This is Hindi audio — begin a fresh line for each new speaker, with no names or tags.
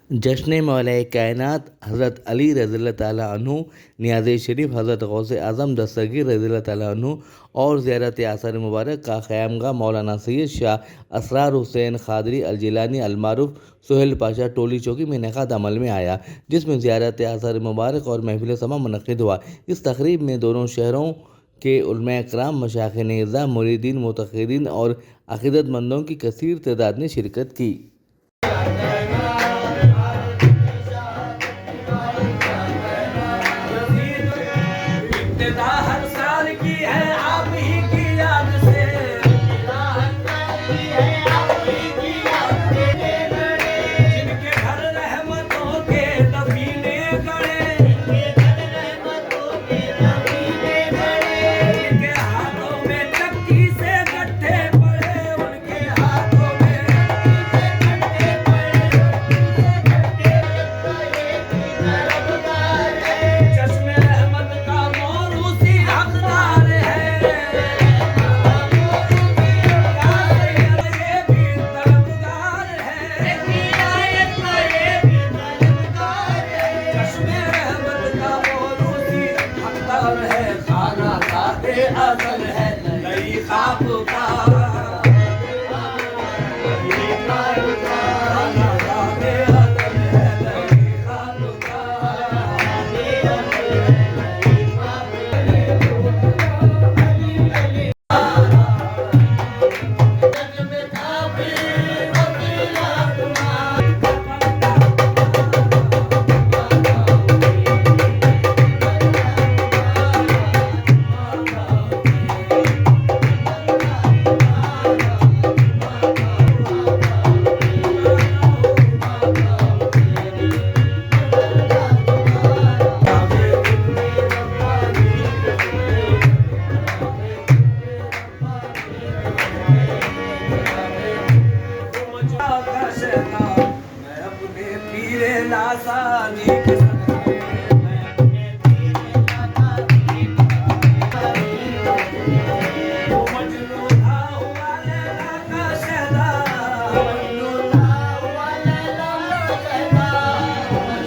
जश्न मौलाए कायनात हज़रत अली रज़ियल्लाहु ताला अन्हु, नियाज़ शरीफ हज़रत गौसे आज़म दस्तगीर रज़ियल्लाहु ताला अन्हु और ज़ियारत आसार मुबारक का क़यामगाह मौलाना सैयद शाह असरार हुसैन क़ादरी अल-जिलानी अल-मारूफ सुहेल पाशा टोली चौकी में इनेकाद अमल में आया, जिसमें ज़ियारत आसार मुबारक और महफिल समा मुनक़्क़िद हुआ। इस तक़रीब में दोनों शहरों के उलमा इकराम, मशाइख़ निज़ाम, मुरीदीन, मुतक़िदीन और अक़ीदतमंदों की कसीर तादाद ने शिरकत की।
हर साल की है आप ही की याद से, जिनके घर रहमतों के दफीने गड़े, उनके हाथों में चक्की से गट्ठे पड़े, उनके हाथों में चश्मे रहमत का मौरूसी हकदार है, ये भी तलबगार है। चश्मे रहमत का मौरूसी हकदार है, खाना खाते अजल है नई ख्वाब का, खाना खाते अजल है नई ख्वाब का। मैं अपने पीरे नासानी के